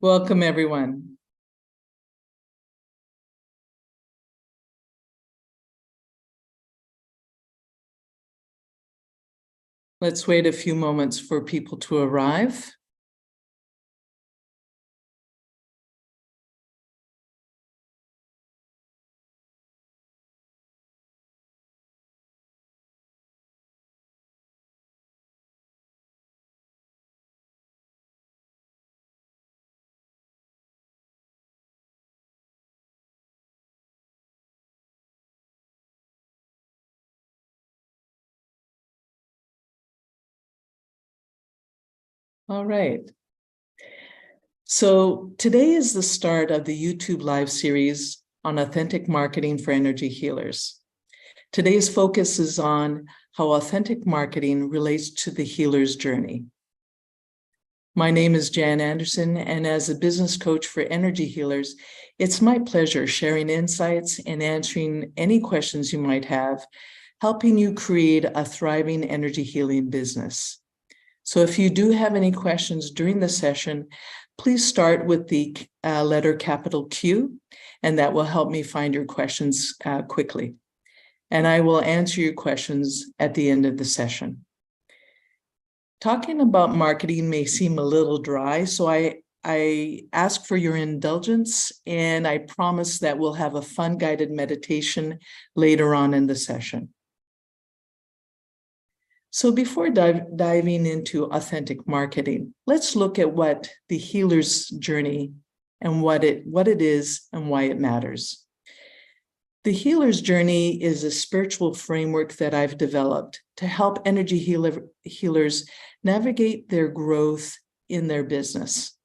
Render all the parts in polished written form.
Welcome, everyone. Let's wait a few moments for people to arrive. All right. So today is the start of the YouTube live series on authentic marketing for energy healers. Today's focus is on how authentic marketing relates to the healer's journey. My name is Jan Anderson, and as a business coach for energy healers, it's my pleasure sharing insights and answering any questions you might have, helping you create a thriving energy healing business. So if you do have any questions during the session, please start with the letter capital Q, and that will help me find your questions quickly. And I will answer your questions at the end of the session. Talking about marketing may seem a little dry, so I ask for your indulgence, and I promise that we'll have a fun guided meditation later on in the session. So before diving into authentic marketing, let's look at what the healer's journey and what it is and why it matters. The healer's journey is a spiritual framework that I've developed to help energy healers navigate their growth in their business.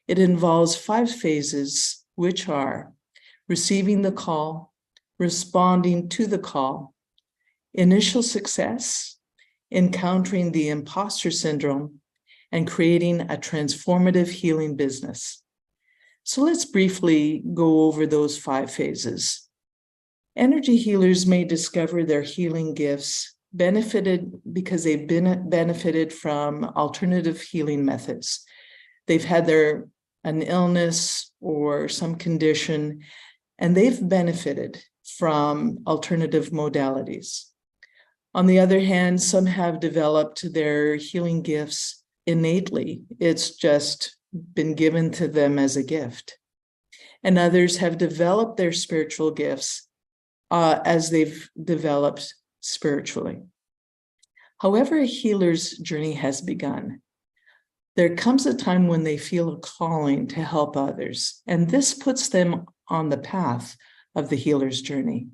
It involves 5 phases, which are receiving the call, responding to the call, initial success, encountering the imposter syndrome, and creating a transformative healing business. So let's briefly go over those 5 phases. Energy healers may discover their healing gifts because they've benefited from alternative healing methods. They've had an illness or some condition, and they've benefited from alternative modalities. On the other hand, some have developed their healing gifts innately. It's just been given to them as a gift. And others have developed their spiritual gifts as they've developed spiritually. However, a healer's journey has begun. There comes a time when they feel a calling to help others, and this puts them on the path of the healer's journey.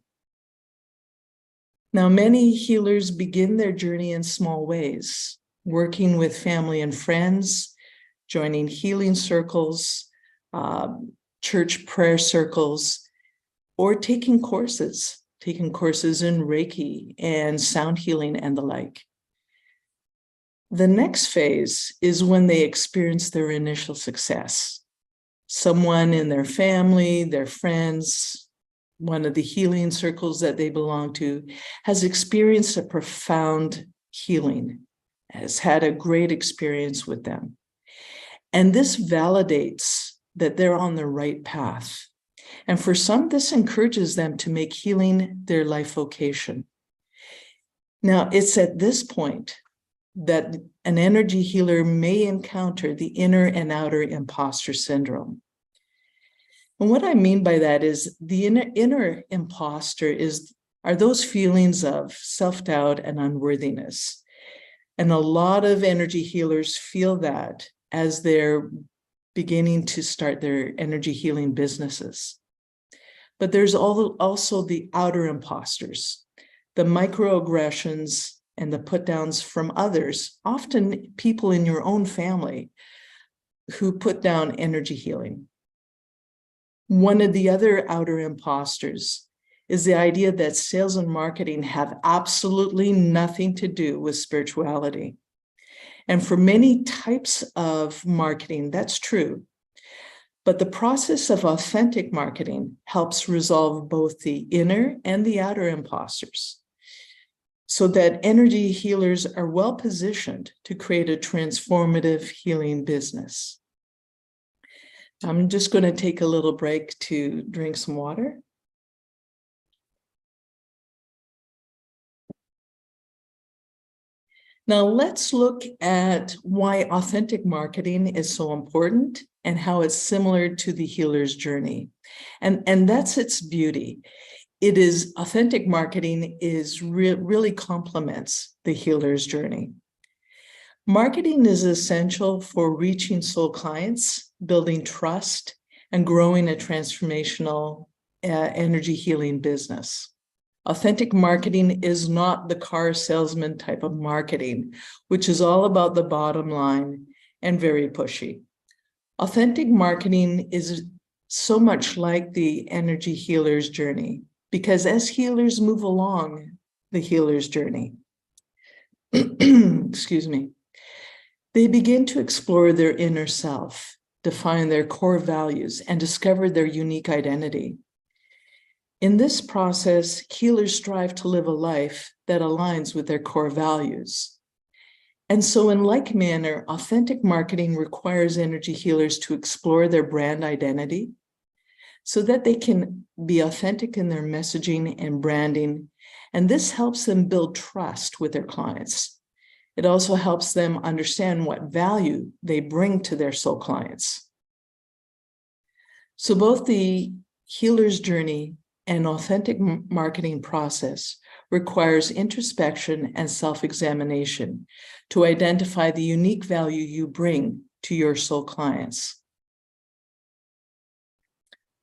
Now, many healers begin their journey in small ways, working with family and friends, joining healing circles, church prayer circles, or taking courses in Reiki and sound healing and the like. The next phase is when they experience their initial success. Someone in their family, their friends, one of the healing circles that they belong to has experienced a profound healing, has had a great experience with them. And this validates that they're on the right path. And for some, this encourages them to make healing their life vocation. Now, it's at this point that an energy healer may encounter the inner and outer imposter syndrome. And what I mean by that is the inner imposter are those feelings of self-doubt and unworthiness. And a lot of energy healers feel that as they're beginning to start their energy healing businesses. But there's also the outer imposters, the microaggressions and the put downs from others, often people in your own family who put down energy healing. One of the other outer imposters is the idea that sales and marketing have absolutely nothing to do with spirituality. And for many types of marketing, that's true. But the process of authentic marketing helps resolve both the inner and the outer imposters, so that energy healers are well positioned to create a transformative healing business. I'm just going to take a little break to drink some water. Now let's look at why authentic marketing is so important and how it's similar to the healer's journey. And that's its beauty. It is authentic marketing is really complements the healer's journey. Marketing is essential for reaching soul clients, building trust, and growing a transformational energy healing business. Authentic marketing is not the car salesman type of marketing, which is all about the bottom line and very pushy. Authentic marketing is so much like the energy healer's journey, because as healers move along the healer's journey, excuse me, they begin to explore their inner self, define their core values, and discover their unique identity. In this process, healers strive to live a life that aligns with their core values. And so in like manner, authentic marketing requires energy healers to explore their brand identity so that they can be authentic in their messaging and branding. And this helps them build trust with their clients. It also helps them understand what value they bring to their soul clients. So both the healer's journey and authentic marketing process requires introspection and self-examination to identify the unique value you bring to your soul clients.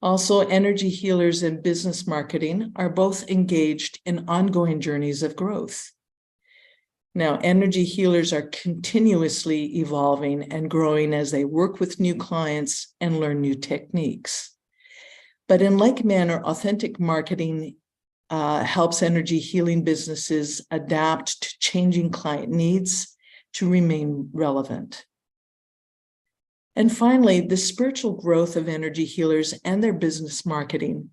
Also, energy healers and business marketing are both engaged in ongoing journeys of growth. Now, energy healers are continuously evolving and growing as they work with new clients and learn new techniques. But in like manner, authentic marketing helps energy healing businesses adapt to changing client needs to remain relevant. And finally, the spiritual growth of energy healers and their business marketing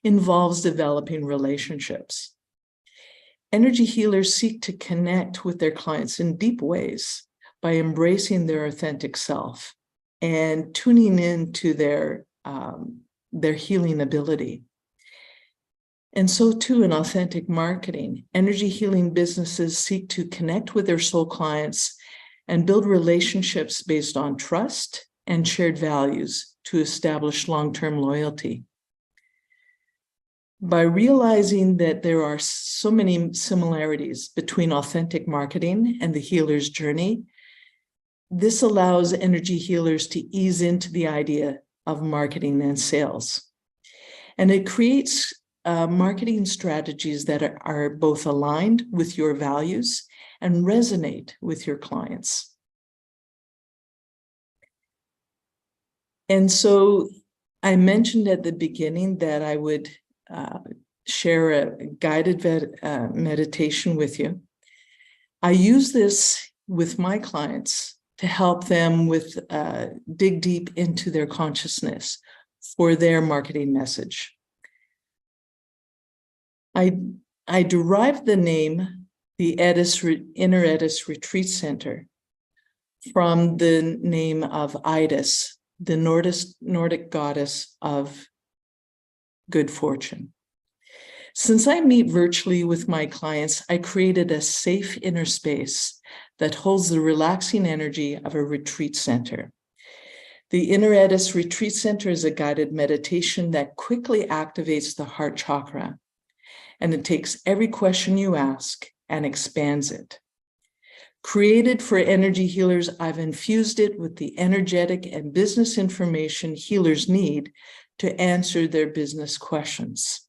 involves developing relationships. Energy healers seek to connect with their clients in deep ways by embracing their authentic self and tuning into their healing ability. And so too in authentic marketing, energy healing businesses seek to connect with their soul clients and build relationships based on trust and shared values to establish long-term loyalty. By realizing that there are so many similarities between authentic marketing and the healer's journey, this allows energy healers to ease into the idea of marketing and sales. And it creates marketing strategies that are both aligned with your values and resonate with your clients. And so I mentioned at the beginning that I would share a guided meditation with you. I use this with my clients to help them with dig deep into their consciousness for their marketing message. I derived the name, the Inner Edis Retreat Center, from the name of Idas, the Nordic goddess of good fortune. Since I meet virtually with my clients, I created a safe inner space that holds the relaxing energy of a retreat center. The Inner Edis Retreat Center is a guided meditation that quickly activates the heart chakra, and it takes every question you ask and expands it. Created for energy healers, I've infused it with the energetic and business information healers need to answer their business questions.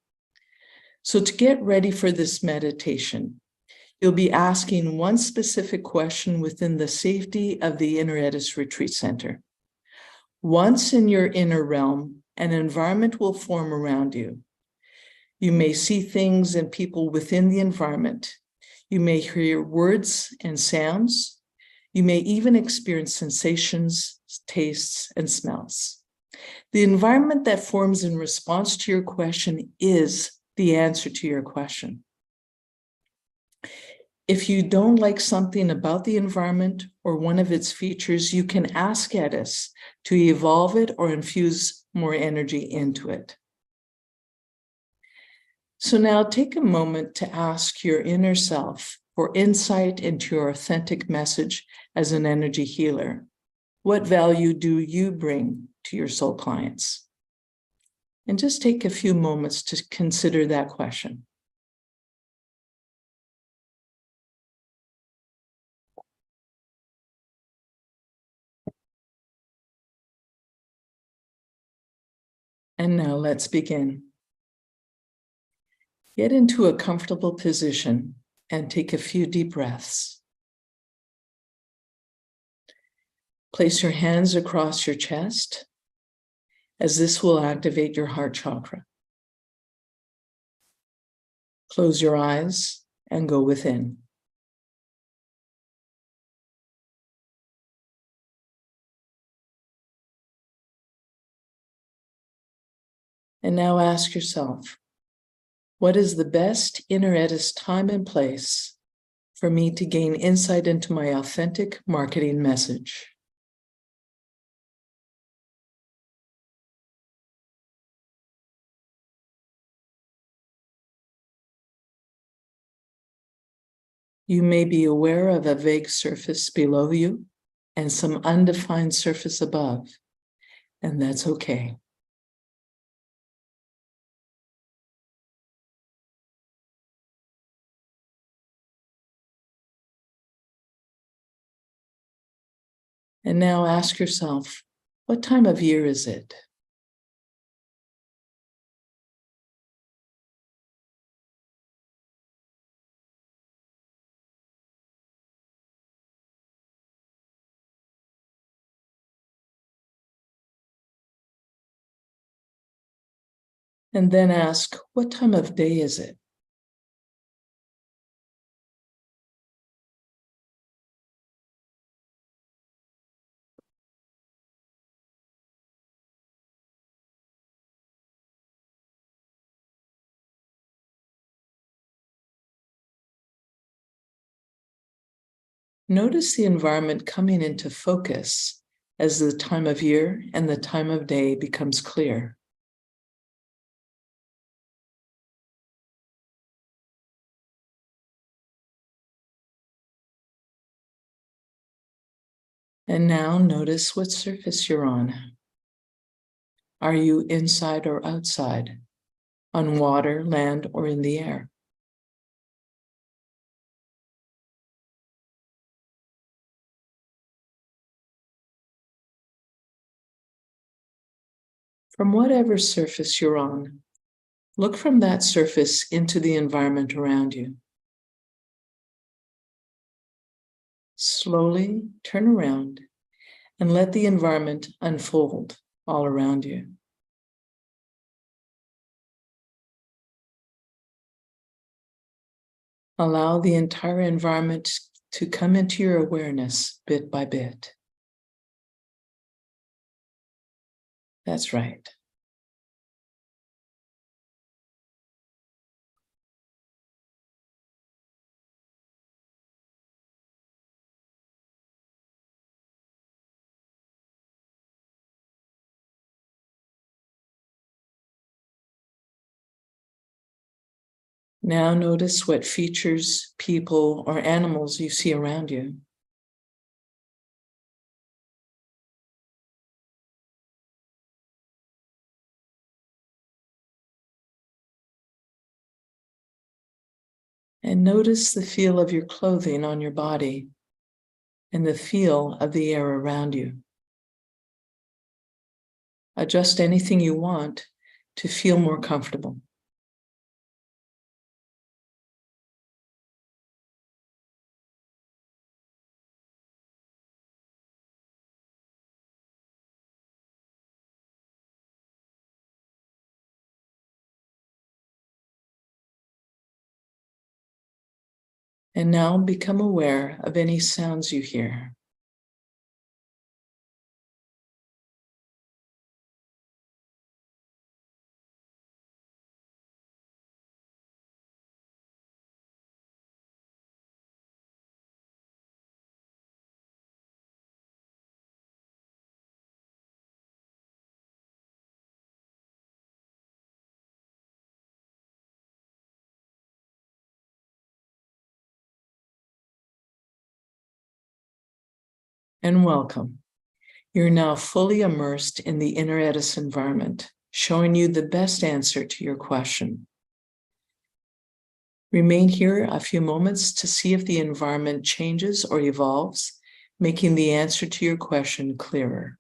So to get ready for this meditation, you'll be asking one specific question within the safety of the Inner Edis Retreat Center. Once in your inner realm, an environment will form around you. You may see things and people within the environment. You may hear words and sounds. You may even experience sensations, tastes, and smells. The environment that forms in response to your question is the answer to your question. If you don't like something about the environment or one of its features, you can ask Etis to evolve it or infuse more energy into it. So now take a moment to ask your inner self for insight into your authentic message as an energy healer. What value do you bring to your soul clients? And just take a few moments to consider that question. And now let's begin. Get into a comfortable position and take a few deep breaths. Place your hands across your chest, as this will activate your heart chakra. Close your eyes and go within. And now ask yourself, what is the best inner Etis time and place for me to gain insight into my authentic marketing message? You may be aware of a vague surface below you and some undefined surface above, and that's okay. And now ask yourself, what time of year is it? And then ask, what time of day is it? Notice the environment coming into focus as the time of year and the time of day becomes clear. And now notice what surface you're on. Are you inside or outside? On water, land, or in the air? From whatever surface you're on, look from that surface into the environment around you. Slowly turn around and let the environment unfold all around you. Allow the entire environment to come into your awareness bit by bit. That's right. Now notice what features, people, or animals you see around you. And notice the feel of your clothing on your body and the feel of the air around you. Adjust anything you want to feel more comfortable. And now become aware of any sounds you hear. and welcome. You're now fully immersed in the Inner Edis environment, showing you the best answer to your question. Remain here a few moments to see if the environment changes or evolves, making the answer to your question clearer.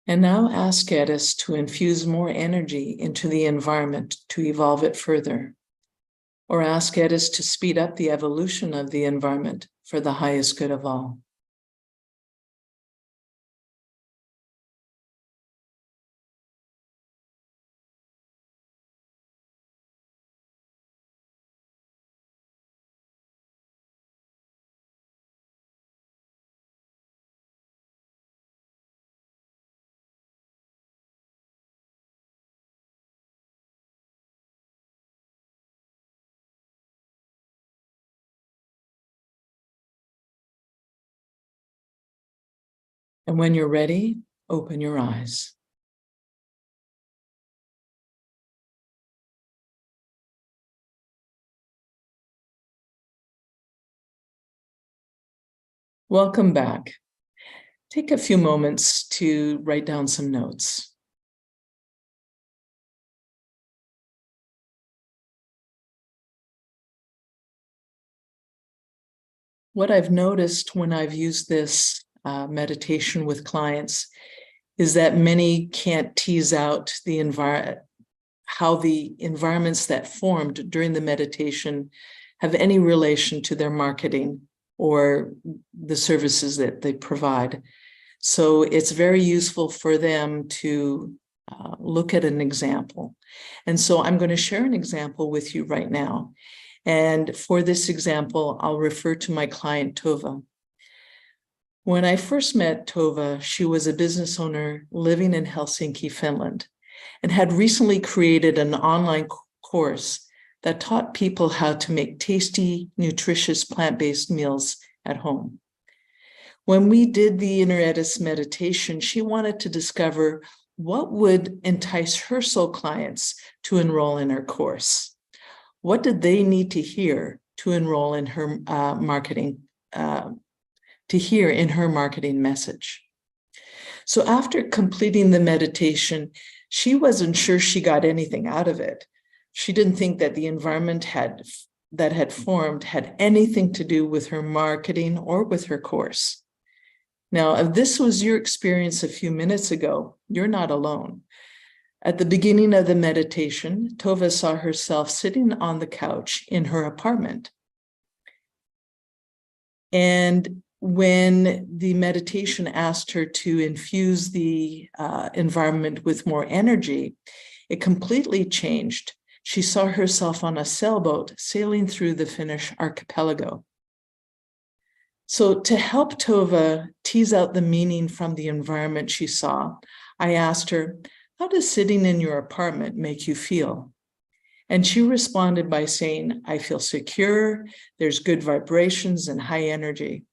And now ask Edis to infuse more energy into the environment to evolve it further. Or ask Edis to speed up the evolution of the environment for the highest good of all. And when you're ready, open your eyes. Welcome back. Take a few moments to write down some notes. What I've noticed when I've used this meditation with clients is that many can't tease out the how the environments that formed during the meditation have any relation to their marketing or the services that they provide. So it's very useful for them to look at an example. And so I'm going to share an example with you right now. And for this example, I'll refer to my client, Tova. When I first met Tova, she was a business owner living in Helsinki, Finland, and had recently created an online course that taught people how to make tasty, nutritious, plant-based meals at home. When we did the Inner Edis meditation, she wanted to discover what would entice her soul clients to enroll in her course. What did they need to hear to enroll in her marketing message? So after completing the meditation, she wasn't sure she got anything out of it. She didn't think that the environment that had formed had anything to do with her marketing or with her course. Now, if this was your experience a few minutes ago, you're not alone. At the beginning of the meditation, Tova saw herself sitting on the couch in her apartment. And when the meditation asked her to infuse the environment with more energy, it completely changed. She saw herself on a sailboat sailing through the Finnish archipelago. So to help Tova tease out the meaning from the environment she saw, I asked her, how does sitting in your apartment make you feel? And she responded by saying, I feel secure, there's good vibrations and high energy.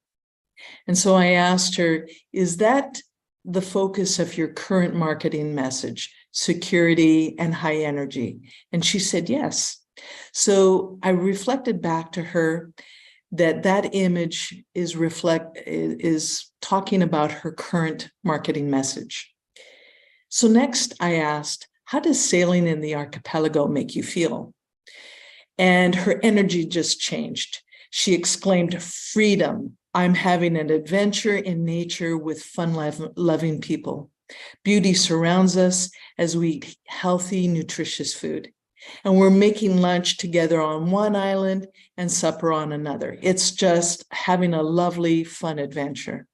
And so I asked her, is that the focus of your current marketing message, security and high energy? And she said, yes. So I reflected back to her that image is talking about her current marketing message. So next I asked, how does sailing in the archipelago make you feel? And her energy just changed. She exclaimed, freedom. I'm having an adventure in nature with fun-loving people. Beauty surrounds us as we eat healthy, nutritious food. And we're making lunch together on one island and supper on another. It's just having a lovely, fun adventure.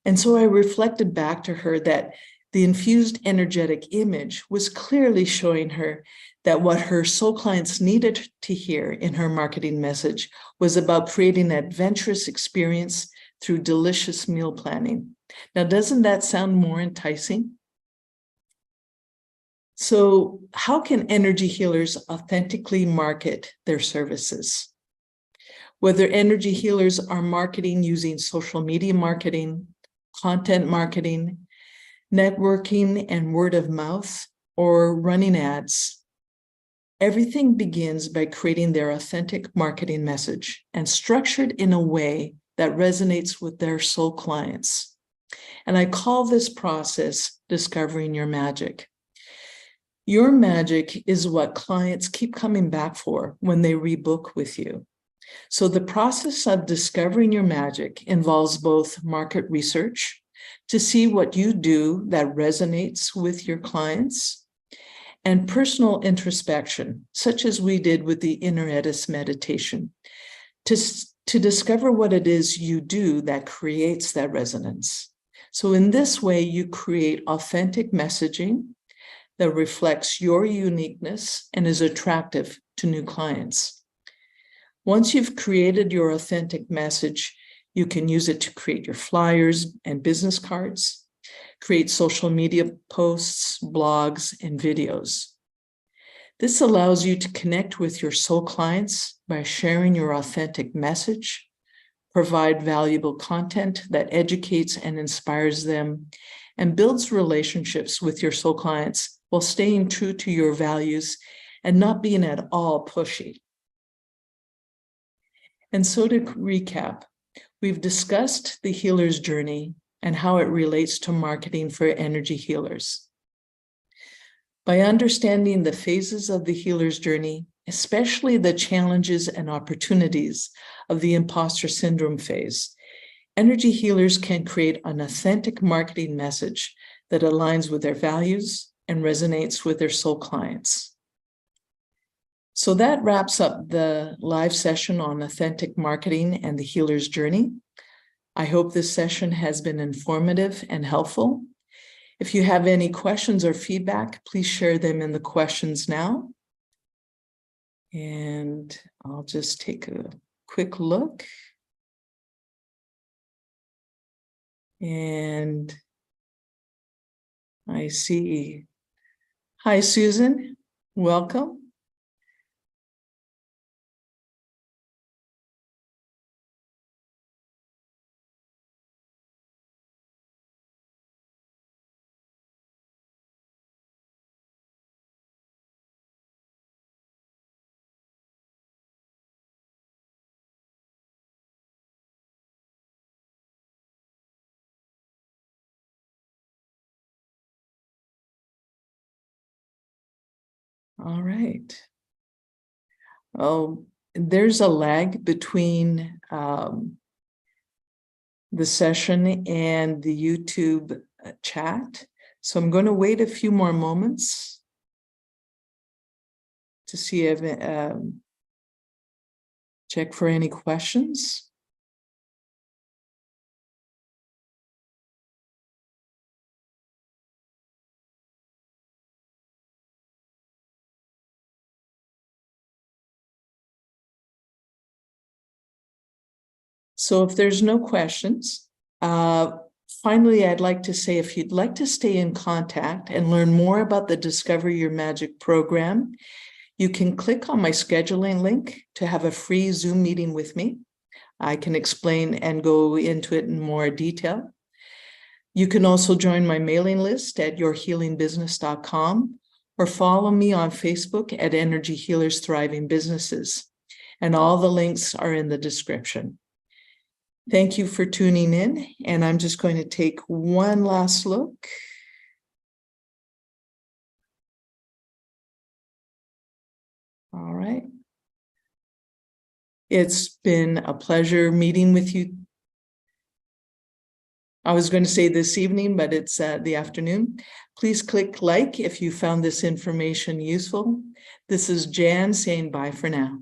And so I reflected back to her that the infused energetic image was clearly showing her that what her soul clients needed to hear in her marketing message was about creating an adventurous experience through delicious meal planning. Now, doesn't that sound more enticing? So, how can energy healers authentically market their services? Whether energy healers are marketing using social media marketing, content marketing, networking and word of mouth, or running ads, everything begins by creating their authentic marketing message and structured in a way that resonates with their soul clients. And I call this process discovering your magic. Your magic is what clients keep coming back for when they rebook with you. So the process of discovering your magic involves both market research to see what you do that resonates with your clients, and personal introspection, such as we did with the Inner Edis meditation, to discover what it is you do that creates that resonance. So in this way, you create authentic messaging that reflects your uniqueness and is attractive to new clients. Once you've created your authentic message, you can use it to create your flyers and business cards, create social media posts, blogs, and videos. This allows you to connect with your soul clients by sharing your authentic message, provide valuable content that educates and inspires them, and builds relationships with your soul clients while staying true to your values and not being at all pushy. And so to recap, we've discussed the healer's journey and how it relates to marketing for energy healers. By understanding the phases of the healer's journey, especially the challenges and opportunities of the imposter syndrome phase, energy healers can create an authentic marketing message that aligns with their values and resonates with their soul clients. So that wraps up the live session on authentic marketing and the healer's journey. I hope this session has been informative and helpful. If you have any questions or feedback, please share them in the questions now. And I'll just take a quick look. And I see. Hi, Susan. Welcome. All right. Oh, there's a lag between the session and the YouTube chat. So I'm going to wait a few more moments to see if check for any questions. So if there's no questions, finally, I'd like to say, if you'd like to stay in contact and learn more about the Discover Your Magic program, you can click on my scheduling link to have a free Zoom meeting with me. I can explain and go into it in more detail. You can also join my mailing list at yourhealingbusiness.com or follow me on Facebook at Energy Healers Thriving Businesses. And all the links are in the description. Thank you for tuning in, and I'm just going to take one last look. All right. It's been a pleasure meeting with you. I was going to say this evening, but it's the afternoon. Please click like if you found this information useful. This is Jan saying bye for now.